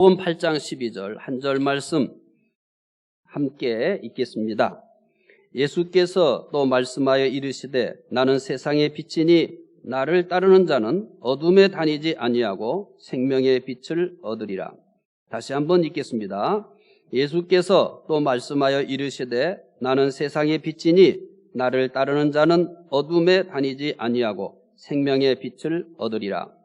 요한복음 8장 12절 한 절 말씀 함께 읽겠습니다. 예수께서 또 말씀하여 이르시되 나는 세상의 빛이니 나를 따르는 자는 어둠에 다니지 아니하고 생명의 빛을 얻으리라. 다시 한번 읽겠습니다. 예수께서 또 말씀하여 이르시되 나는 세상의 빛이니 나를 따르는 자는 어둠에 다니지 아니하고 생명의 빛을 얻으리라.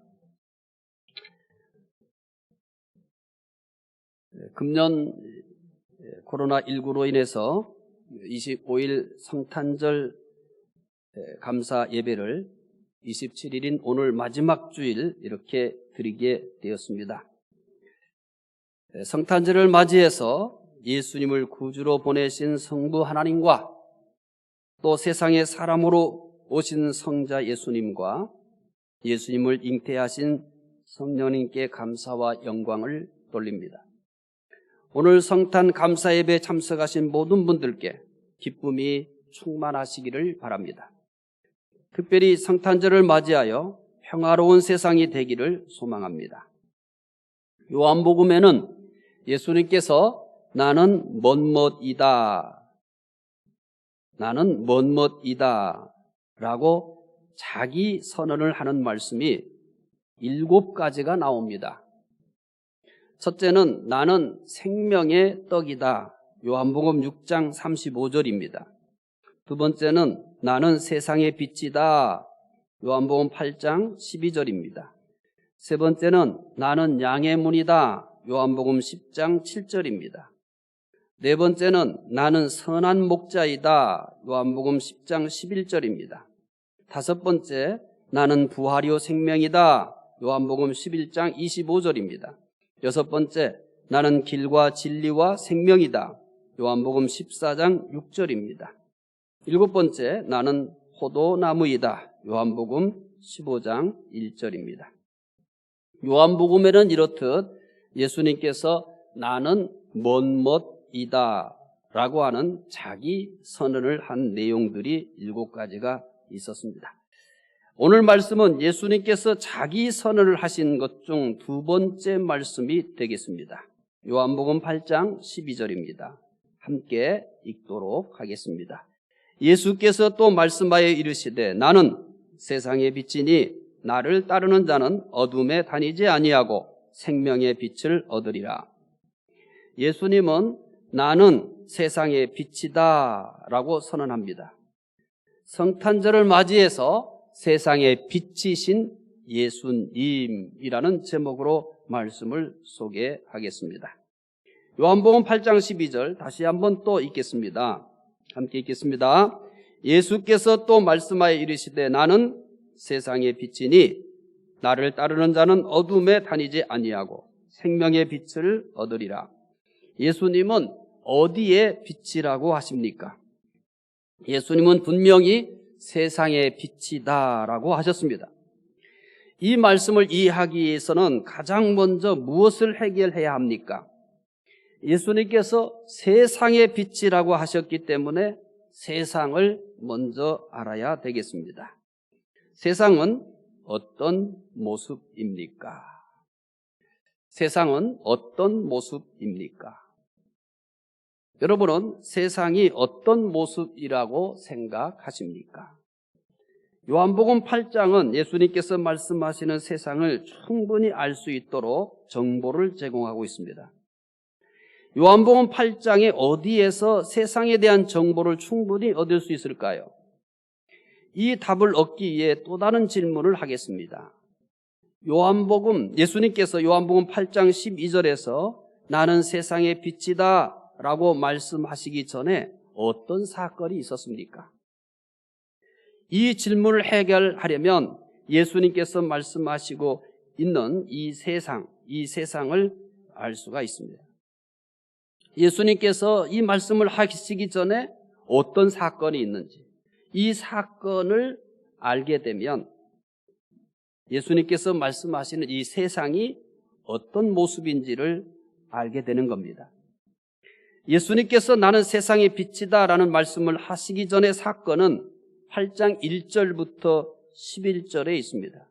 금년 코로나19로 인해서 25일 성탄절 감사 예배를 27일인 오늘 마지막 주일 이렇게 드리게 되었습니다. 성탄절을 맞이해서 예수님을 구주로 보내신 성부 하나님과 또 세상에 사람으로 오신 성자 예수님과 예수님을 잉태하신 성령님께 감사와 영광을 돌립니다. 오늘 성탄 감사 예배에 참석하신 모든 분들께 기쁨이 충만하시기를 바랍니다. 특별히 성탄절을 맞이하여 평화로운 세상이 되기를 소망합니다. 요한복음에는 예수님께서 나는 멋멋이다 라고 자기 선언을 하는 말씀이 7가지가 나옵니다. 첫째는 나는 생명의 떡이다. 요한복음 6장 35절입니다. 두 번째는 나는 세상의 빛이다. 요한복음 8장 12절입니다. 세 번째는 나는 양의 문이다. 요한복음 10장 7절입니다. 네 번째는 나는 선한 목자이다. 요한복음 10장 11절입니다. 다섯 번째 나는 부활이요 생명이다. 요한복음 11장 25절입니다. 여섯 번째, 나는 길과 진리와 생명이다. 요한복음 14장 6절입니다. 일곱 번째, 나는 포도나무이다. 요한복음 15장 1절입니다. 요한복음에는 이렇듯 예수님께서 나는 멋멋이다 라고 하는 자기 선언을 한 내용들이 7가지가 있었습니다. 오늘 말씀은 예수님께서 자기 선언을 하신 것 중 2번째 말씀이 되겠습니다. 요한복음 8장 12절입니다. 함께 읽도록 하겠습니다. 예수께서 또 말씀하여 이르시되 나는 세상의 빛이니 나를 따르는 자는 어둠에 다니지 아니하고 생명의 빛을 얻으리라. 예수님은 나는 세상의 빛이다 라고 선언합니다. 성탄절을 맞이해서 세상의 빛이신 예수님이라는 제목으로 말씀을 소개하겠습니다. 요한복음 8장 12절 다시 한번 또 읽겠습니다. 함께 읽겠습니다. 예수께서 또 말씀하여 이르시되 나는 세상의 빛이니 나를 따르는 자는 어둠에 다니지 아니하고 생명의 빛을 얻으리라. 예수님은 어디에 빛이라고 하십니까? 예수님은 분명히 세상의 빛이다라고 하셨습니다. 이 말씀을 이해하기 위해서는 가장 먼저 무엇을 해결해야 합니까? 예수님께서 세상의 빛이라고 하셨기 때문에 세상을 먼저 알아야 되겠습니다. 세상은 어떤 모습입니까? 세상은 어떤 모습입니까? 여러분은 세상이 어떤 모습이라고 생각하십니까? 요한복음 8장은 예수님께서 말씀하시는 세상을 충분히 알 수 있도록 정보를 제공하고 있습니다. 요한복음 8장에 어디에서 세상에 대한 정보를 충분히 얻을 수 있을까요? 이 답을 얻기 위해 또 다른 질문을 하겠습니다. 예수님께서 요한복음 8장 12절에서 나는 세상의 빛이다 라고 말씀하시기 전에 어떤 사건이 있었습니까? 이 질문을 해결하려면 예수님께서 말씀하시고 있는 이 세상을 알 수가 있습니다. 예수님께서 이 말씀을 하시기 전에 어떤 사건이 있는지 이 사건을 알게 되면 예수님께서 말씀하시는 이 세상이 어떤 모습인지를 알게 되는 겁니다. 예수님께서 나는 세상의 빛이다 라는 말씀을 하시기 전의 사건은 8장 1절부터 11절에 있습니다.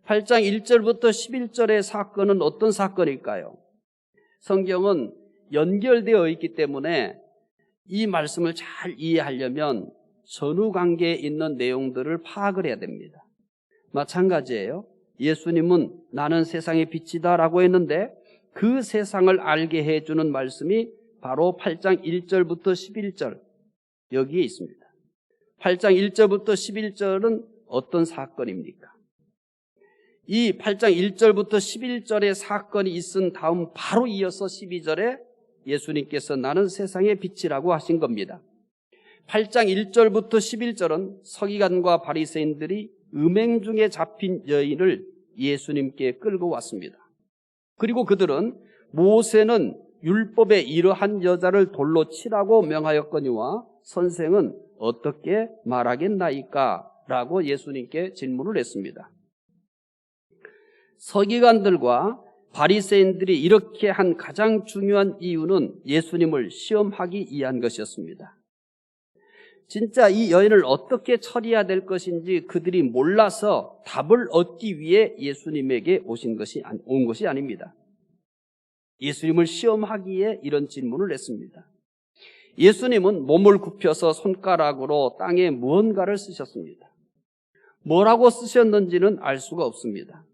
8장 1절부터 11절의 사건은 어떤 사건일까요? 성경은 연결되어 있기 때문에 이 말씀을 잘 이해하려면 전후 관계에 있는 내용들을 파악을 해야 됩니다. 마찬가지예요. 예수님은 나는 세상의 빛이다 라고 했는데 그 세상을 알게 해주는 말씀이 바로 8장 1절부터 11절 여기에 있습니다. 8장 1절부터 11절은 어떤 사건입니까? 이 8장 1절부터 11절의 사건이 있은 다음 바로 이어서 12절에 예수님께서 나는 세상의 빛이라고 하신 겁니다. 8장 1절부터 11절은 서기관과 바리새인들이 음행 중에 잡힌 여인을 예수님께 끌고 왔습니다. 그리고 그들은 모세는 율법에 이러한 여자를 돌로 치라고 명하였거니와 선생은 어떻게 말하겠나이까? 라고 예수님께 질문을 했습니다. 서기관들과 바리새인들이 이렇게 한 가장 중요한 이유는 예수님을 시험하기 위한 것이었습니다. 진짜 이 여인을 어떻게 처리해야 될 것인지 그들이 몰라서 답을 얻기 위해 예수님에게 온 것이 아닙니다. 예수님을 시험하기에 이런 질문을 했습니다. 예수님은 몸을 굽혀서 손가락으로 땅에 무언가를 쓰셨습니다. 뭐라고 쓰셨는지는 알 수가 없습니다.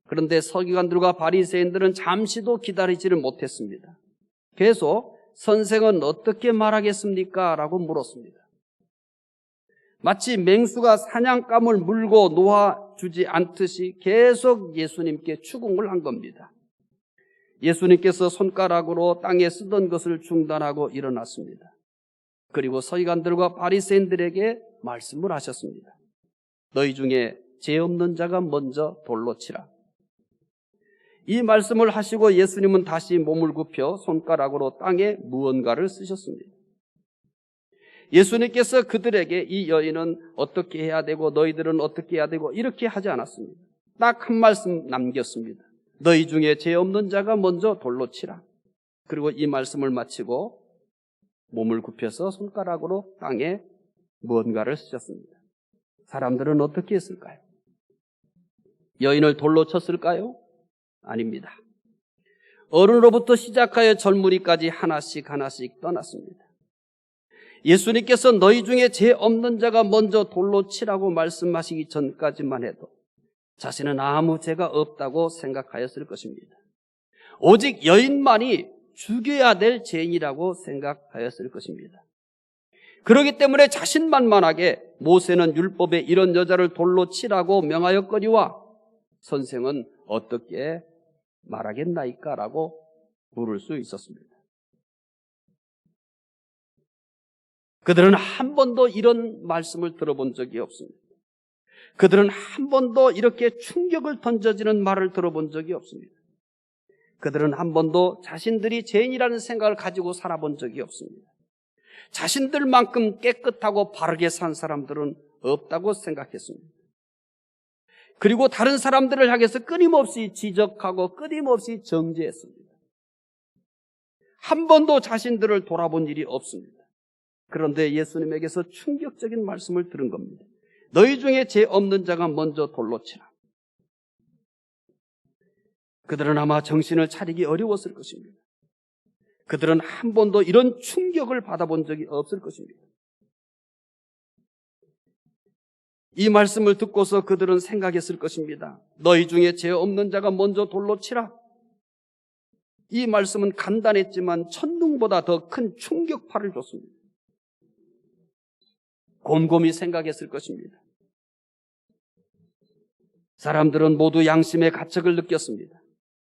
그런데 서기관들과 바리새인들은 잠시도 기다리지를 못했습니다. 계속 선생은 어떻게 말하겠습니까? 라고 물었습니다. 마치 맹수가 사냥감을 물고 놓아주지 않듯이 계속 예수님께 추궁을 한 겁니다. 예수님께서 손가락으로 땅에 쓰던 것을 중단하고 일어났습니다. 그리고 서기관들과 바리새인들에게 말씀을 하셨습니다. 너희 중에 죄 없는 자가 먼저 돌로 치라. 이 말씀을 하시고 예수님은 다시 몸을 굽혀 손가락으로 땅에 무언가를 쓰셨습니다. 예수님께서 그들에게 이 여인은 어떻게 해야 되고 너희들은 어떻게 해야 되고 이렇게 하지 않았습니다. 딱 한 말씀 남겼습니다. 너희 중에 죄 없는 자가 먼저 돌로 치라. 그리고 이 말씀을 마치고 몸을 굽혀서 손가락으로 땅에 무언가를 쓰셨습니다. 사람들은 어떻게 했을까요? 여인을 돌로 쳤을까요? 아닙니다. 어른으로부터 시작하여 젊은이까지 하나씩 떠났습니다. 예수님께서 너희 중에 죄 없는 자가 먼저 돌로 치라고 말씀하시기 전까지만 해도 자신은 아무 죄가 없다고 생각하였을 것입니다. 오직 여인만이 죽여야 될 죄인이라고 생각하였을 것입니다. 그렇기 때문에 자신만만하게 모세는 율법에 이런 여자를 돌로 치라고 명하였거니와 선생은 어떻게 말하겠나이까? 라고 물을 수 있었습니다. 그들은 한 번도 이런 말씀을 들어본 적이 없습니다. 그들은 한 번도 이렇게 충격을 던져지는 말을 들어본 적이 없습니다. 그들은 한 번도 자신들이 죄인이라는 생각을 가지고 살아본 적이 없습니다. 자신들만큼 깨끗하고 바르게 산 사람들은 없다고 생각했습니다. 그리고 다른 사람들을 향해서 끊임없이 지적하고 끊임없이 정죄했습니다. 한 번도 자신들을 돌아본 일이 없습니다. 그런데 예수님에게서 충격적인 말씀을 들은 겁니다. 너희 중에 죄 없는 자가 먼저 돌로 치라. 그들은 아마 정신을 차리기 어려웠을 것입니다. 그들은 한 번도 이런 충격을 받아본 적이 없을 것입니다. 이 말씀을 듣고서 그들은 생각했을 것입니다. 너희 중에 죄 없는 자가 먼저 돌로 치라. 이 말씀은 간단했지만 천둥보다 더 큰 충격파를 줬습니다. 곰곰이 생각했을 것입니다. 사람들은 모두 양심의 가책을 느꼈습니다.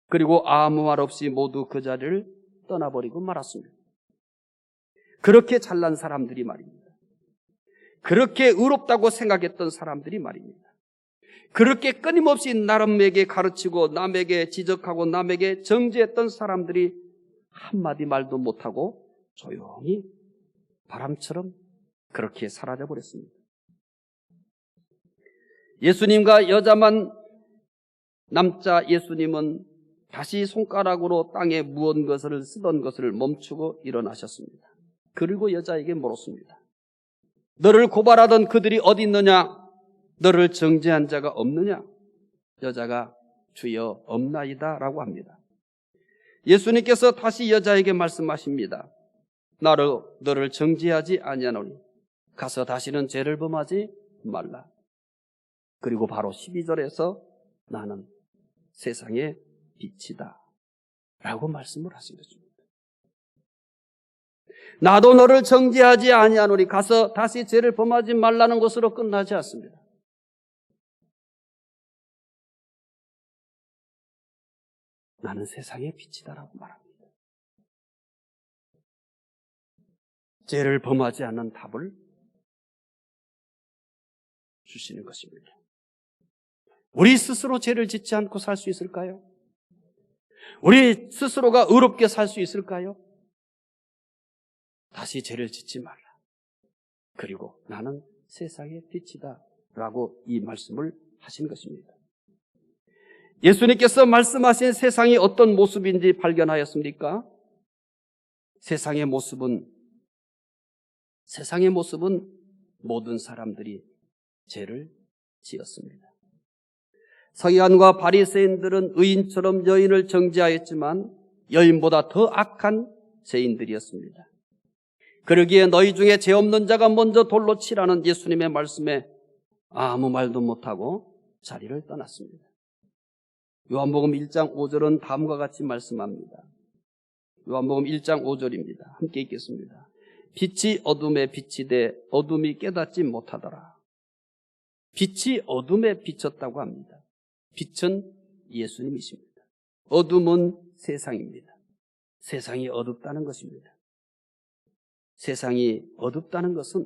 그리고 아무 말 없이 모두 그 자리를 떠나버리고 말았습니다. 그렇게 잘난 사람들이 말입니다. 그렇게 의롭다고 생각했던 사람들이 말입니다. 그렇게 끊임없이 남에게 가르치고 남에게 지적하고 남에게 정죄했던 사람들이 한마디 말도 못하고 조용히 바람처럼 그렇게 사라져버렸습니다. 예수님과 여자만 남자 예수님은 다시 손가락으로 땅에 무언가를 쓰던 것을 멈추고 일어나셨습니다. 그리고 여자에게 물었습니다. 너를 고발하던 그들이 어디 있느냐? 너를 정죄한 자가 없느냐? 여자가 주여 없나이다 라고 합니다. 예수님께서 다시 여자에게 말씀하십니다. 너를 정죄하지 아니하노니 가서 다시는 죄를 범하지 말라. 그리고 바로 12절에서 나는 세상의 빛이다 라고 말씀을 하신 것입니다. 나도 너를 정죄하지 아니하노니 가서 다시 죄를 범하지 말라는 것으로 끝나지 않습니다. 나는 세상의 빛이다라고 말합니다. 죄를 범하지 않는 답을 주시는 것입니다. 우리 스스로 죄를 짓지 않고 살 수 있을까요? 우리 스스로가 의롭게 살 수 있을까요? 다시 죄를 짓지 말라. 그리고 나는 세상의 빛이다 라고 이 말씀을 하신 것입니다. 예수님께서 말씀하신 세상이 어떤 모습인지 발견하였습니까? 세상의 모습은 모든 사람들이 죄를 지었습니다. 서기관과 바리새인들은 의인처럼 여인을 정죄하였지만 여인보다 더 악한 죄인들이었습니다. 그러기에 너희 중에 죄 없는 자가 먼저 돌로 치라는 예수님의 말씀에 아무 말도 못하고 자리를 떠났습니다. 요한복음 1장 5절은 다음과 같이 말씀합니다. 요한복음 1장 5절입니다. 함께 읽겠습니다. 빛이 어둠에 비치되 어둠이 깨닫지 못하더라. 빛이 어둠에 비쳤다고 합니다. 빛은 예수님이십니다. 어둠은 세상입니다. 세상이 어둡다는 것입니다. 세상이 어둡다는 것은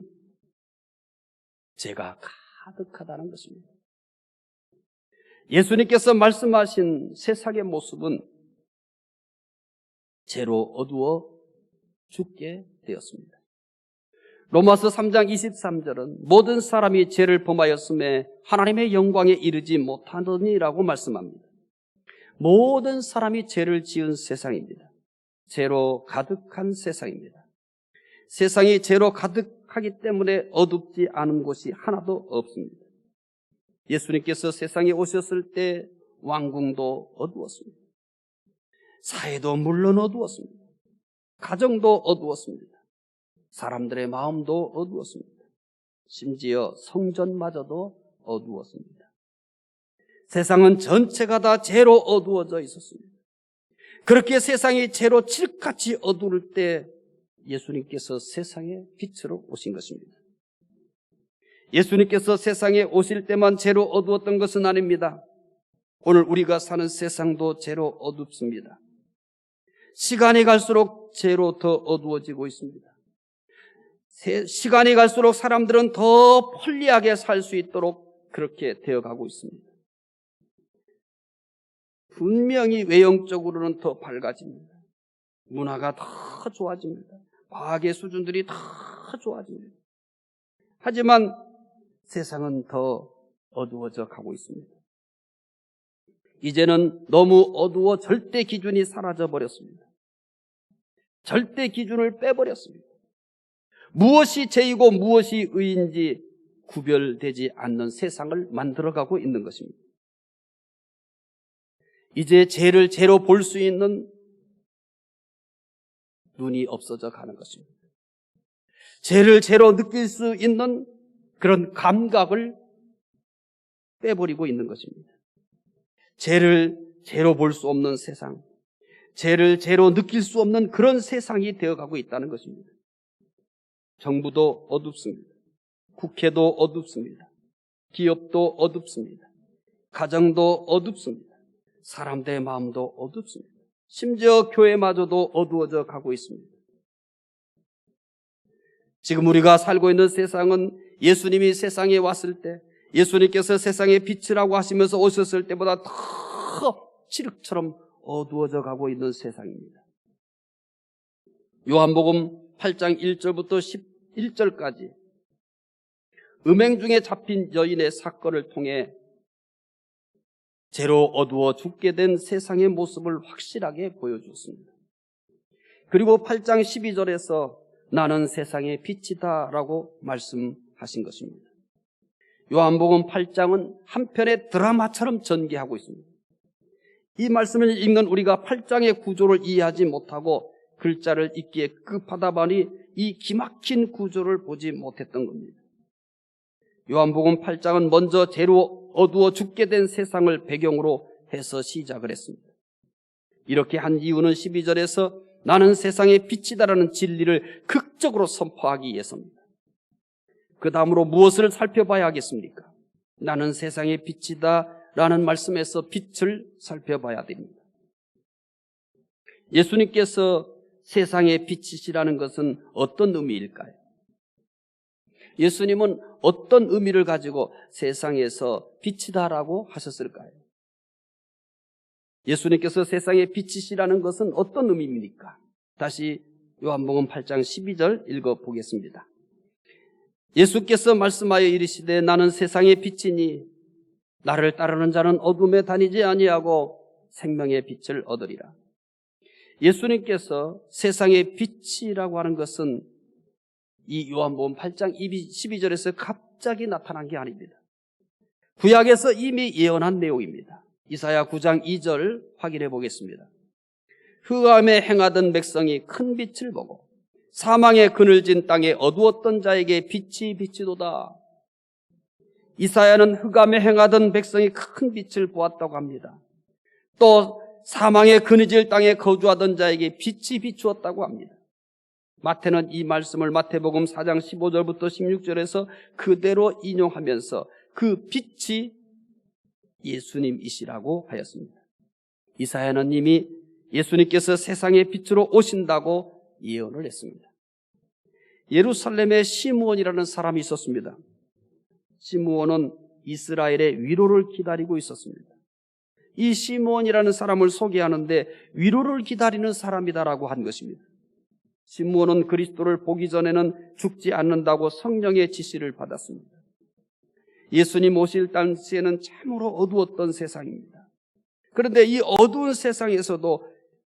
죄가 가득하다는 것입니다. 예수님께서 말씀하신 세상의 모습은 죄로 어두워 죽게 되었습니다. 로마서 3장 23절은 모든 사람이 죄를 범하였음에 하나님의 영광에 이르지 못하느니라고 말씀합니다. 모든 사람이 죄를 지은 세상입니다. 죄로 가득한 세상입니다. 세상이 죄로 가득하기 때문에 어둡지 않은 곳이 하나도 없습니다. 예수님께서 세상에 오셨을 때 왕궁도 어두웠습니다. 사회도 물론 어두웠습니다. 가정도 어두웠습니다. 사람들의 마음도 어두웠습니다. 심지어 성전마저도 어두웠습니다. 세상은 전체가 다 죄로 어두워져 있었습니다. 그렇게 세상이 죄로 칠흑같이 어두울 때 예수님께서 세상의 빛으로 오신 것입니다. 예수님께서 세상에 오실 때만 죄로 어두웠던 것은 아닙니다. 오늘 우리가 사는 세상도 죄로 어둡습니다. 시간이 갈수록 죄로 더 어두워지고 있습니다. 시간이 갈수록 사람들은 더 편리하게 살 수 있도록 그렇게 되어가고 있습니다. 분명히 외형적으로는 더 밝아집니다. 문화가 더 좋아집니다. 과학의 수준들이 더 좋아집니다. 하지만 세상은 더 어두워져 가고 있습니다. 이제는 너무 어두워 절대 기준이 사라져 버렸습니다. 절대 기준을 빼버렸습니다. 무엇이 죄이고 무엇이 의인지 구별되지 않는 세상을 만들어가고 있는 것입니다. 이제 죄를 죄로 볼 수 있는 눈이 없어져 가는 것입니다. 죄를 죄로 느낄 수 있는 그런 감각을 빼버리고 있는 것입니다. 죄를 죄로 볼 수 없는 세상, 죄를 죄로 느낄 수 없는 그런 세상이 되어가고 있다는 것입니다. 정부도 어둡습니다. 국회도 어둡습니다. 기업도 어둡습니다. 가정도 어둡습니다. 사람들의 마음도 어둡습니다. 심지어 교회마저도 어두워져 가고 있습니다. 지금 우리가 살고 있는 세상은 예수님이 세상에 왔을 때, 예수님께서 세상의 빛이라고 하시면서 오셨을 때보다 더 칠흑처럼 어두워져 가고 있는 세상입니다. 요한복음 8장 1절부터 11절까지 음행 중에 잡힌 여인의 사건을 통해 죄로 어두워 죽게 된 세상의 모습을 확실하게 보여주었습니다. 그리고 8장 12절에서 나는 세상의 빛이다 라고 말씀하신 것입니다. 요한복음 8장은 한편의 드라마처럼 전개하고 있습니다. 이 말씀을 읽는 우리가 8장의 구조를 이해하지 못하고 글자를 읽기에 급하다 보니 이 기막힌 구조를 보지 못했던 겁니다. 요한복음 8장은 먼저 죄로 어두워 죽게 된 세상을 배경으로 해서 시작을 했습니다. 이렇게 한 이유는 12절에서 나는 세상의 빛이다라는 진리를 극적으로 선포하기 위해서입니다. 그 다음으로 무엇을 살펴봐야 하겠습니까? 나는 세상의 빛이다 라는 말씀에서 빛을 살펴봐야 됩니다. 예수님께서 세상의 빛이시라는 것은 어떤 의미일까요? 예수님은 어떤 의미를 가지고 세상에서 빛이다라고 하셨을까요? 예수님께서 세상의 빛이시라는 것은 어떤 의미입니까? 다시 요한복음 8장 12절 읽어보겠습니다. 예수께서 말씀하여 이르시되 나는 세상의 빛이니 나를 따르는 자는 어둠에 다니지 아니하고 생명의 빛을 얻으리라. 예수님께서 세상의 빛이라고 하는 것은 이 요한복음 8장 12절에서 갑자기 나타난 게 아닙니다. 구약에서 이미 예언한 내용입니다. 이사야 9장 2절 확인해 보겠습니다. 흑암에 행하던 백성이 큰 빛을 보고 사망의 그늘진 땅에 어두웠던 자에게 빛이 비치도다. 이사야는 흑암에 행하던 백성이 큰 빛을 보았다고 합니다. 또 사망의 그늘질 땅에 거주하던 자에게 빛이 비추었다고 합니다. 마태는 이 말씀을 마태복음 4장 15절부터 16절에서 그대로 인용하면서 그 빛이 예수님이시라고 하였습니다. 이사야는 이미 예수님께서 세상의 빛으로 오신다고 예언을 했습니다. 예루살렘에 시므온이라는 사람이 있었습니다. 시므온은 이스라엘의 위로를 기다리고 있었습니다. 이 시므온이라는 사람을 소개하는데 위로를 기다리는 사람이다라고 한 것입니다. 시므온은 그리스도를 보기 전에는 죽지 않는다고 성령의 지시를 받았습니다. 예수님 오실 당시에는 참으로 어두웠던 세상입니다. 그런데 이 어두운 세상에서도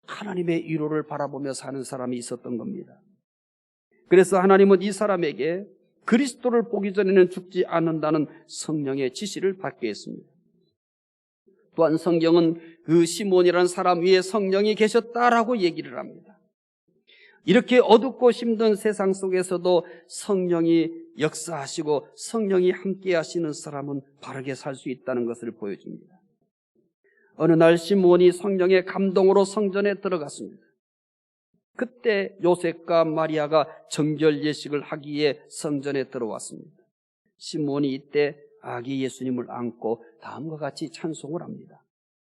하나님의 위로를 바라보며 사는 사람이 있었던 겁니다. 그래서 하나님은 이 사람에게 그리스도를 보기 전에는 죽지 않는다는 성령의 지시를 받게 했습니다. 또한 성경은 그 시몬이라는 사람 위에 성령이 계셨다라고 얘기를 합니다. 이렇게 어둡고 힘든 세상 속에서도 성령이 역사하시고 성령이 함께 하시는 사람은 바르게 살 수 있다는 것을 보여줍니다. 어느 날 시몬이 성령의 감동으로 성전에 들어갔습니다. 그때 요셉과 마리아가 정결 예식을 하기 위해 성전에 들어왔습니다. 시몬이 이때 아기 예수님을 안고 다음과 같이 찬송을 합니다.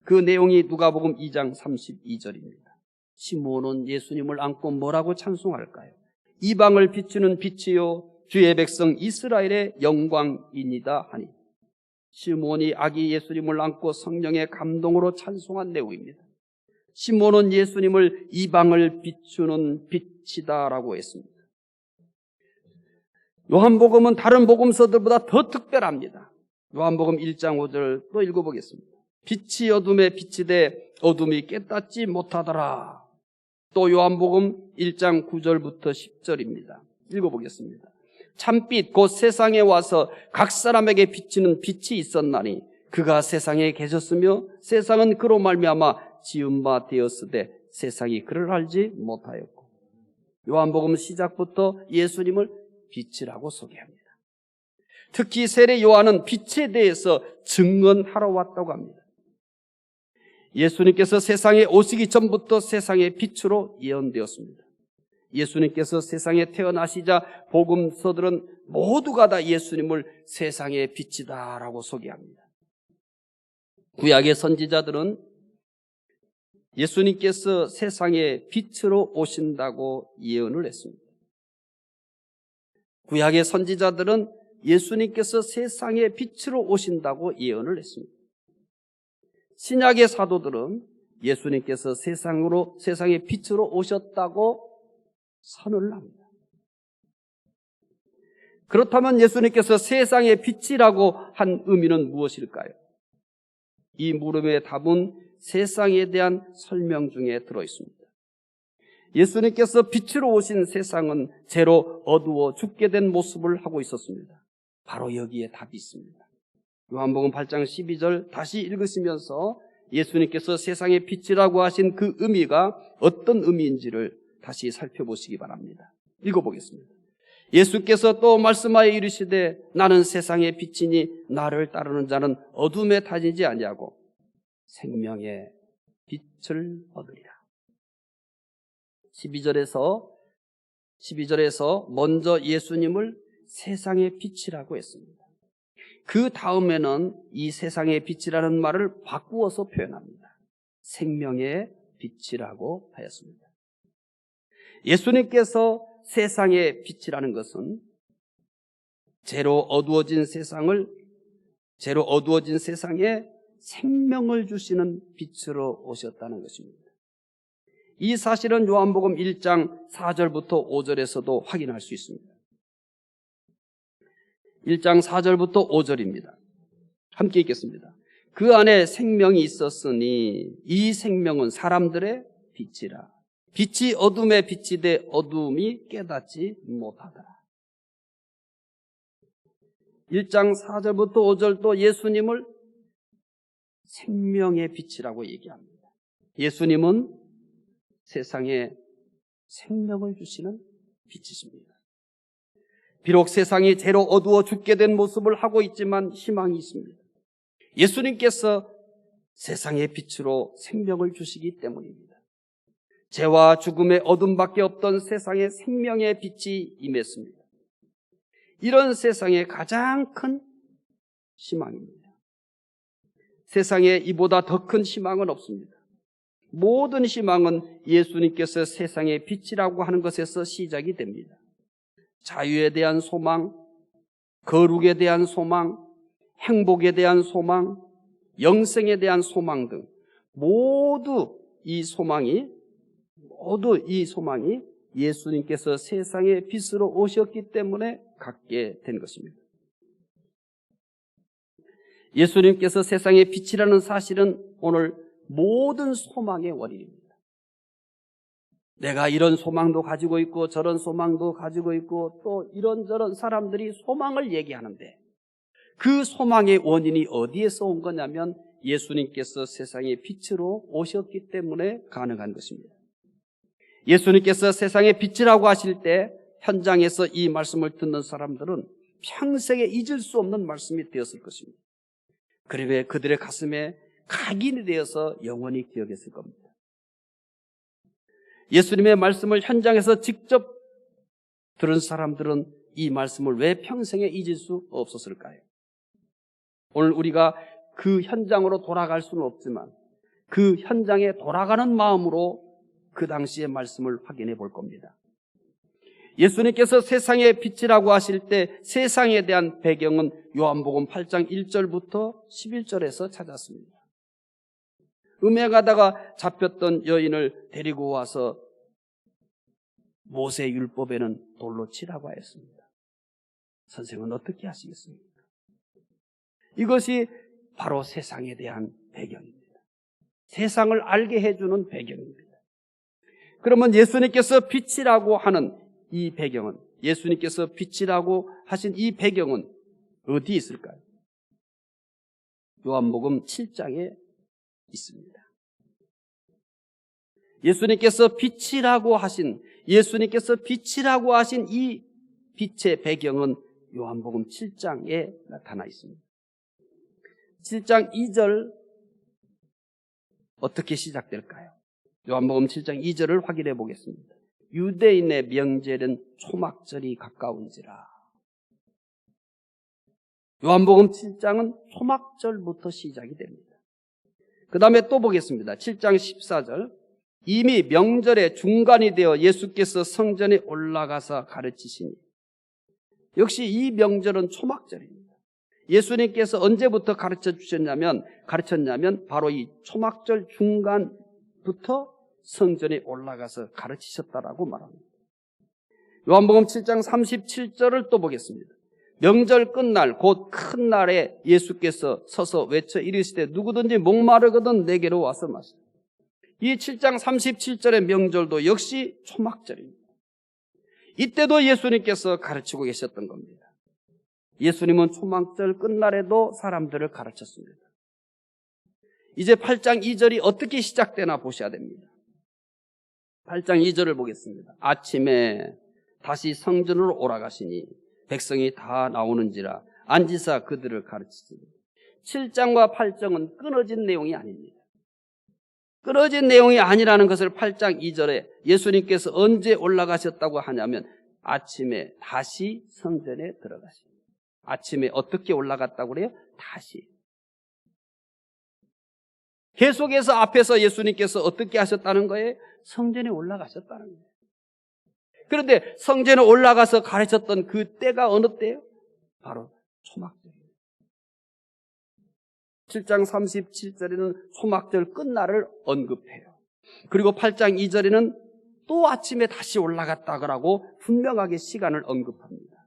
그 내용이 누가복음 2장 32절입니다. 시몬은 예수님을 안고 뭐라고 찬송할까요? 이방을 비추는 빛이요 주의 백성 이스라엘의 영광이니이다 하니. 시몬이 아기 예수님을 안고 성령의 감동으로 찬송한 내용입니다. 시몬은 예수님을 이방을 비추는 빛이다라고 했습니다. 요한복음은 다른 복음서들보다 더 특별합니다. 요한복음 1장 5절 또 읽어보겠습니다. 빛이 어둠에 비치되 어둠이 깨닫지 못하더라. 또 요한복음 1장 9절부터 10절입니다. 읽어보겠습니다. 참빛 곧 세상에 와서 각 사람에게 비치는 빛이 있었나니 그가 세상에 계셨으며 세상은 그로 말미암아 지은 바 되었으되 세상이 그를 알지 못하였고. 요한복음 시작부터 예수님을 빛이라고 소개합니다. 특히 세례 요한은 빛에 대해서 증언하러 왔다고 합니다. 예수님께서 세상에 오시기 전부터 세상의 빛으로 예언되었습니다. 예수님께서 세상에 태어나시자 복음서들은 모두가 다 예수님을 세상의 빛이다라고 소개합니다. 구약의 선지자들은 예수님께서 세상의 빛으로 오신다고 예언을 했습니다. 구약의 선지자들은 예수님께서 세상의 빛으로 오신다고 예언을 했습니다. 신약의 사도들은 예수님께서 세상의 빛으로 오셨다고 선언을 합니다. 그렇다면 예수님께서 세상의 빛이라고 한 의미는 무엇일까요? 이 물음의 답은 세상에 대한 설명 중에 들어 있습니다. 예수님께서 빛으로 오신 세상은 죄로 어두워 죽게 된 모습을 하고 있었습니다. 바로 여기에 답이 있습니다. 요한복음 8장 12절 다시 읽으시면서 예수님께서 세상의 빛이라고 하신 그 의미가 어떤 의미인지를 다시 살펴보시기 바랍니다. 읽어보겠습니다. 예수께서 또 말씀하여 이르시되 나는 세상의 빛이니 나를 따르는 자는 어둠에 다니지 아니하고 생명의 빛을 얻으리라. 12절에서 먼저 예수님을 세상의 빛이라고 했습니다. 그 다음에는 이 세상의 빛이라는 말을 바꾸어서 표현합니다. 생명의 빛이라고 하였습니다. 예수님께서 세상의 빛이라는 것은 죄로 어두워진 세상에 생명을 주시는 빛으로 오셨다는 것입니다. 이 사실은 요한복음 1장 4절부터 5절에서도 확인할 수 있습니다. 1장 4절부터 5절입니다. 함께 읽겠습니다. 그 안에 생명이 있었으니 이 생명은 사람들의 빛이라. 빛이 어둠에 비치되 어둠이 깨닫지 못하더라. 1장 4절부터 5절도 예수님을 생명의 빛이라고 얘기합니다. 예수님은 세상에 생명을 주시는 빛이십니다. 비록 세상이 죄로 어두워 죽게 된 모습을 하고 있지만 희망이 있습니다. 예수님께서 세상의 빛으로 생명을 주시기 때문입니다. 죄와 죽음의 어둠밖에 없던 세상에 생명의 빛이 임했습니다. 이런 세상의 가장 큰 희망입니다. 세상에 이보다 더 큰 희망은 없습니다. 모든 희망은 예수님께서 세상의 빛이라고 하는 것에서 시작이 됩니다. 자유에 대한 소망, 거룩에 대한 소망, 행복에 대한 소망, 영생에 대한 소망 등 모두 이 소망이 예수님께서 세상의 빛으로 오셨기 때문에 갖게 된 것입니다. 예수님께서 세상의 빛이라는 사실은 오늘 모든 소망의 원인입니다. 내가 이런 소망도 가지고 있고 저런 소망도 가지고 있고 또 이런저런 사람들이 소망을 얘기하는데 그 소망의 원인이 어디에서 온 거냐면 예수님께서 세상의 빛으로 오셨기 때문에 가능한 것입니다. 예수님께서 세상의 빛이라고 하실 때 현장에서 이 말씀을 듣는 사람들은 평생에 잊을 수 없는 말씀이 되었을 것입니다. 그리고 그들의 가슴에 각인이 되어서 영원히 기억했을 겁니다. 예수님의 말씀을 현장에서 직접 들은 사람들은 이 말씀을 왜 평생에 잊을 수 없었을까요? 오늘 우리가 그 현장으로 돌아갈 수는 없지만 그 현장에 돌아가는 마음으로 그 당시의 말씀을 확인해 볼 겁니다. 예수님께서 세상의 빛이라고 하실 때 세상에 대한 배경은 요한복음 8장 1절부터 11절에서 찾았습니다. 음행하다가 잡혔던 여인을 데리고 와서 모세 율법에는 돌로 치라고 하였습니다. 선생은 어떻게 하시겠습니까? 이것이 바로 세상에 대한 배경입니다. 세상을 알게 해주는 배경입니다. 그러면 예수님께서 빛이라고 하는 이 배경은, 예수님께서 빛이라고 하신 이 배경은 어디 있을까요? 요한복음 7장에 있습니다. 예수님께서 빛이라고 하신 이 빛의 배경은 요한복음 7장에 나타나 있습니다. 7장 2절 어떻게 시작될까요? 요한복음 7장 2절을 확인해 보겠습니다. 유대인의 명절은 초막절이 가까운지라. 요한복음 7장은 초막절부터 시작이 됩니다. 그 다음에 또 보겠습니다. 7장 14절. 이미 명절의 중간이 되어 예수께서 성전에 올라가서 가르치시니. 역시 이 명절은 초막절입니다. 예수님께서 언제부터 가르쳤냐면 바로 이 초막절 중간부터 성전에 올라가서 가르치셨다라고 말합니다. 요한복음 7장 37절을 또 보겠습니다. 명절 끝날 곧 큰 날에 예수께서 서서 외쳐 이르시되 누구든지 목마르거든 내게로 와서 마시라. 이 7장 37절의 명절도 역시 초막절입니다. 이때도 예수님께서 가르치고 계셨던 겁니다. 예수님은 초막절 끝날에도 사람들을 가르쳤습니다. 이제 8장 2절이 어떻게 시작되나 보셔야 됩니다. 8장 2절을 보겠습니다. 아침에 다시 성전으로 오라가시니 백성이 다 나오는지라 앉으사 그들을 가르치시니. 7장과 8장은 끊어진 내용이 아닙니다. 끊어진 내용이 아니라는 것을 8장 2절에 예수님께서 언제 올라가셨다고 하냐면 아침에 다시 성전에 들어가십니다. 아침에 어떻게 올라갔다고 그래요? 다시. 계속해서 앞에서 예수님께서 어떻게 하셨다는 거예요? 성전에 올라가셨다는 거예요. 그런데 성전에 올라가서 가르쳤던 그 때가 어느 때예요? 바로 초막절이에요. 7장 37절에는 초막절 끝날을 언급해요. 그리고 8장 2절에는 또 아침에 다시 올라갔다고 분명하게 시간을 언급합니다.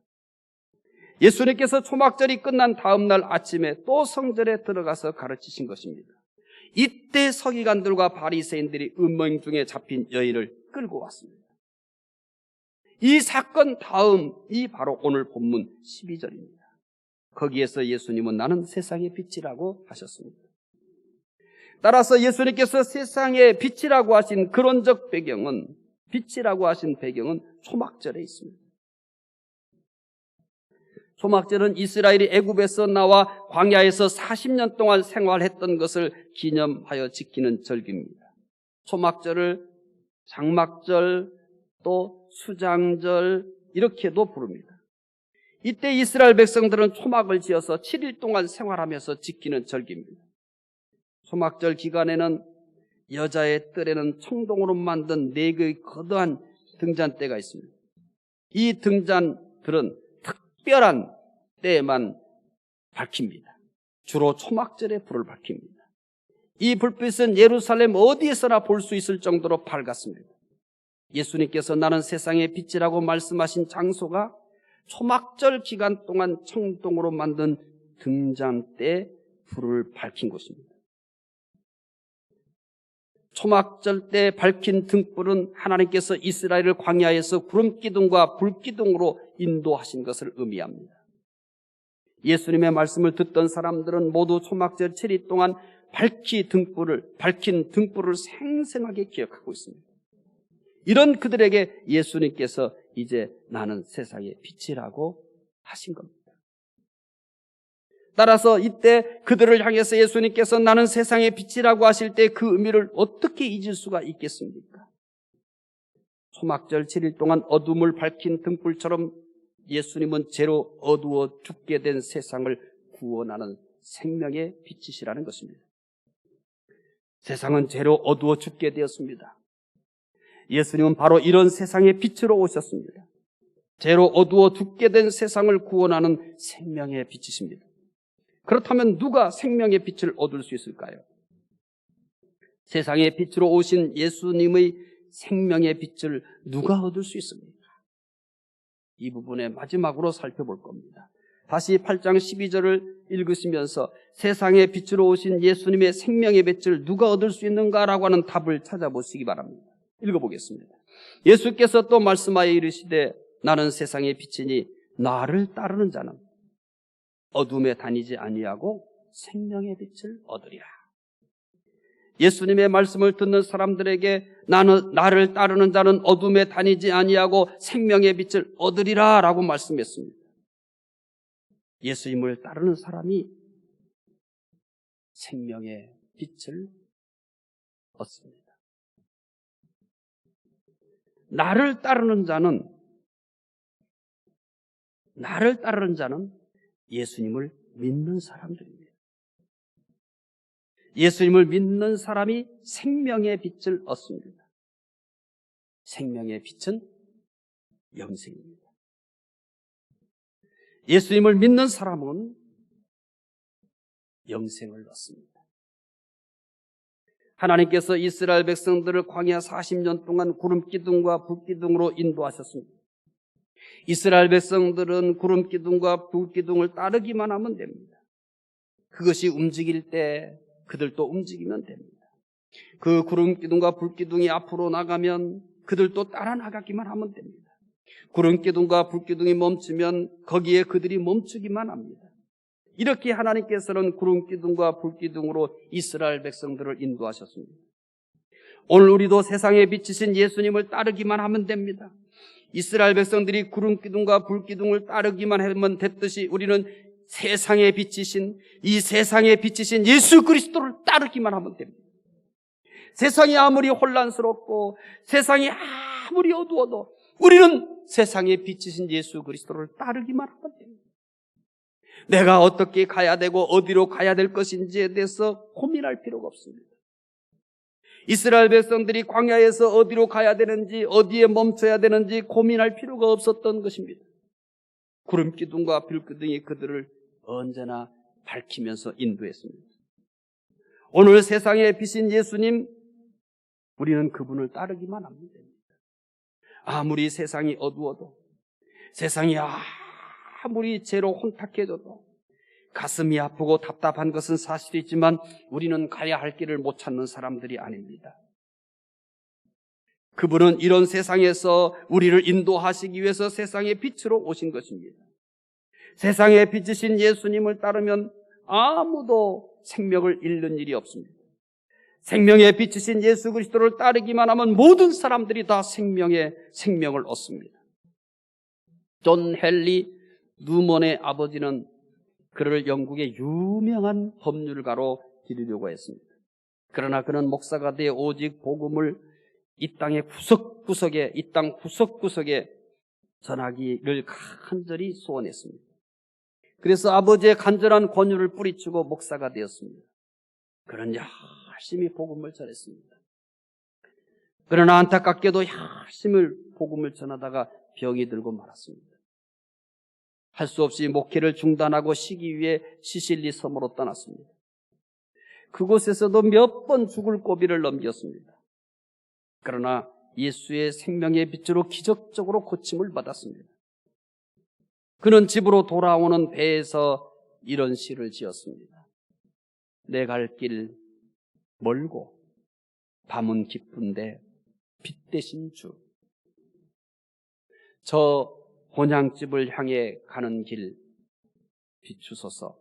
예수님께서 초막절이 끝난 다음 날 아침에 또 성전에 들어가서 가르치신 것입니다. 이때 서기관들과 바리새인들이 음행 중에 잡힌 여인을 끌고 왔습니다. 이 사건 다음이 바로 오늘 본문 12절입니다. 거기에서 예수님은 나는 세상의 빛이라고 하셨습니다. 따라서 예수님께서 세상의 빛이라고 하신 근원적 배경은, 빛이라고 하신 배경은 초막절에 있습니다. 초막절은 이스라엘이 애굽에서 나와 광야에서 40년 동안 생활했던 것을 기념하여 지키는 절기입니다. 초막절을 장막절 또 수장절 이렇게도 부릅니다. 이때 이스라엘 백성들은 초막을 지어서 7일 동안 생활하면서 지키는 절기입니다. 초막절 기간에는 여자의 뜰에는 청동으로 만든 4개의 거대한 등잔대가 있습니다. 이 등잔들은 특별한 때에만 밝힙니다. 주로 초막절에 불을 밝힙니다. 이 불빛은 예루살렘 어디에서나 볼 수 있을 정도로 밝았습니다. 예수님께서 나는 세상의 빛이라고 말씀하신 장소가 초막절 기간 동안 청동으로 만든 등잔대에 불을 밝힌 곳입니다. 초막절 때 밝힌 등불은 하나님께서 이스라엘을 광야에서 구름기둥과 불기둥으로 인도하신 것을 의미합니다. 예수님의 말씀을 듣던 사람들은 모두 초막절 7일 동안 밝힌 등불을 생생하게 기억하고 있습니다. 이런 그들에게 예수님께서 이제 나는 세상의 빛이라고 하신 겁니다. 따라서 이때 그들을 향해서 예수님께서 나는 세상의 빛이라고 하실 때 그 의미를 어떻게 잊을 수가 있겠습니까? 초막절 7일 동안 어둠을 밝힌 등불처럼 예수님은 죄로 어두워 죽게 된 세상을 구원하는 생명의 빛이시라는 것입니다. 세상은 죄로 어두워 죽게 되었습니다. 예수님은 바로 이런 세상의 빛으로 오셨습니다. 죄로 어두워 죽게 된 세상을 구원하는 생명의 빛이십니다. 그렇다면 누가 생명의 빛을 얻을 수 있을까요? 세상의 빛으로 오신 예수님의 생명의 빛을 누가 얻을 수 있습니까? 이 부분의 마지막으로 살펴볼 겁니다. 다시 8장 12절을 읽으시면서 세상의 빛으로 오신 예수님의 생명의 빛을 누가 얻을 수 있는가라고 하는 답을 찾아보시기 바랍니다. 읽어보겠습니다. 예수께서 또 말씀하여 이르시되 나는 세상의 빛이니 나를 따르는 자는 어둠에 다니지 아니하고 생명의 빛을 얻으리라. 예수님의 말씀을 듣는 사람들에게 나를 따르는 자는 어둠에 다니지 아니하고 생명의 빛을 얻으리라 라고 말씀했습니다. 예수님을 따르는 사람이 생명의 빛을 얻습니다. 나를 따르는 자는 예수님을 믿는 사람들입니다. 예수님을 믿는 사람이 생명의 빛을 얻습니다. 생명의 빛은 영생입니다. 예수님을 믿는 사람은 영생을 얻습니다. 하나님께서 이스라엘 백성들을 광야 40년 동안 구름기둥과 불기둥으로 인도하셨습니다. 이스라엘 백성들은 구름기둥과 불기둥을 따르기만 하면 됩니다. 그것이 움직일 때 그들도 움직이면 됩니다. 그 구름기둥과 불기둥이 앞으로 나가면 그들도 따라 나가기만 하면 됩니다. 구름기둥과 불기둥이 멈추면 거기에 그들이 멈추기만 합니다. 이렇게 하나님께서는 구름기둥과 불기둥으로 이스라엘 백성들을 인도하셨습니다. 오늘 우리도 세상에 비치신 예수님을 따르기만 하면 됩니다. 이스라엘 백성들이 구름기둥과 불기둥을 따르기만 하면 됐듯이 우리는 세상에 비치신 예수 그리스도를 따르기만 하면 됩니다. 세상이 아무리 혼란스럽고 세상이 아무리 어두워도 우리는 세상에 비치신 예수 그리스도를 따르기만 하면 됩니다. 내가 어떻게 가야 되고 어디로 가야 될 것인지에 대해서 고민할 필요가 없습니다. 이스라엘 백성들이 광야에서 어디로 가야 되는지 어디에 멈춰야 되는지 고민할 필요가 없었던 것입니다. 구름기둥과 불기둥이 그들을 언제나 밝히면서 인도했습니다. 오늘 세상에 비신 예수님, 우리는 그분을 따르기만 하면 됩니다. 아무리 세상이 어두워도, 세상이 아무리 죄로 혼탁해져도, 가슴이 아프고 답답한 것은 사실이지만 우리는 가야 할 길을 못 찾는 사람들이 아닙니다. 그분은 이런 세상에서 우리를 인도하시기 위해서 세상의 빛으로 오신 것입니다. 세상에 비치신 예수님을 따르면 아무도 생명을 잃는 일이 없습니다. 생명에 비치신 예수 그리스도를 따르기만 하면 모든 사람들이 다 생명을 얻습니다. 존 헨리 누먼의 아버지는 그를 영국의 유명한 법률가로 기르려고 했습니다. 그러나 그는 목사가 되어 오직 복음을 이 땅 구석구석에 전하기를 간절히 소원했습니다. 그래서 아버지의 간절한 권유를 뿌리치고 목사가 되었습니다. 그는 열심히 복음을 전했습니다. 그러나 안타깝게도 열심히 복음을 전하다가 병이 들고 말았습니다. 할 수 없이 목회를 중단하고 쉬기 위해 시실리 섬으로 떠났습니다. 그곳에서도 몇 번 죽을 고비를 넘겼습니다. 그러나 예수의 생명의 빛으로 기적적으로 고침을 받았습니다. 그는 집으로 돌아오는 배에서 이런 시를 지었습니다. 내 갈 길 멀고 밤은 깊은데 빛 대신 주, 저 곤향집을 향해 가는 길 비추소서.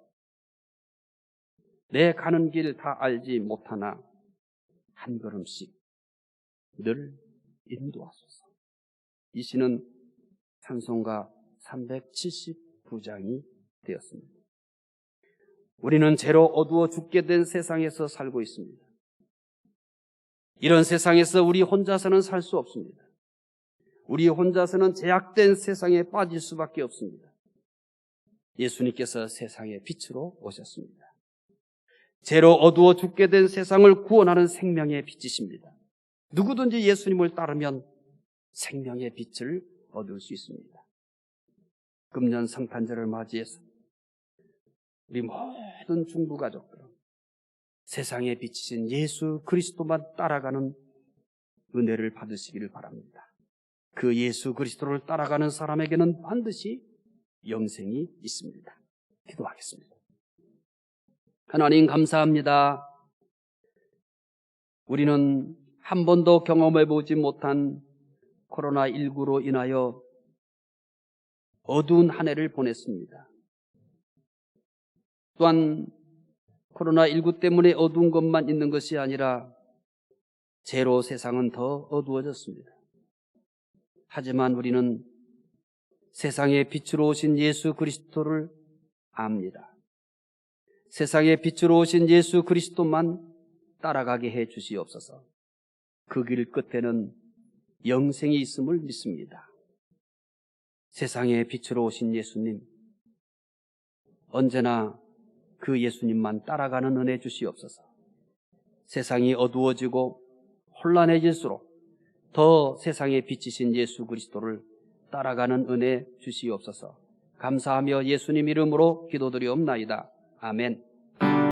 내 가는 길 다 알지 못하나 한 걸음씩 늘 인도하소서. 이 시는 찬송가 379장이 되었습니다. 우리는 죄로 어두워 죽게 된 세상에서 살고 있습니다. 이런 세상에서 우리 혼자서는 살 수 없습니다. 우리 혼자서는 제약된 세상에 빠질 수밖에 없습니다. 예수님께서 세상의 빛으로 오셨습니다. 죄로 어두워 죽게 된 세상을 구원하는 생명의 빛이십니다. 누구든지 예수님을 따르면 생명의 빛을 얻을 수 있습니다. 금년 성탄절을 맞이해서 우리 모든 중부 가족들은 세상에 비치신 예수 그리스도만 따라가는 은혜를 받으시기를 바랍니다. 그 예수 그리스도를 따라가는 사람에게는 반드시 영생이 있습니다. 기도하겠습니다. 하나님 감사합니다. 우리는 한 번도 경험해보지 못한 코로나19로 인하여 어두운 한 해를 보냈습니다. 또한 코로나19 때문에 어두운 것만 있는 것이 아니라 죄로 세상은 더 어두워졌습니다. 하지만 우리는 세상의 빛으로 오신 예수 그리스도를 압니다. 세상의 빛으로 오신 예수 그리스도만 따라가게 해 주시옵소서. 그 길 끝에는 영생이 있음을 믿습니다. 세상의 빛으로 오신 예수님, 언제나 그 예수님만 따라가는 은혜 주시옵소서. 세상이 어두워지고 혼란해질수록 더 세상에 비치신 예수 그리스도를 따라가는 은혜 주시옵소서. 감사하며 예수님 이름으로 기도드리옵나이다. 아멘.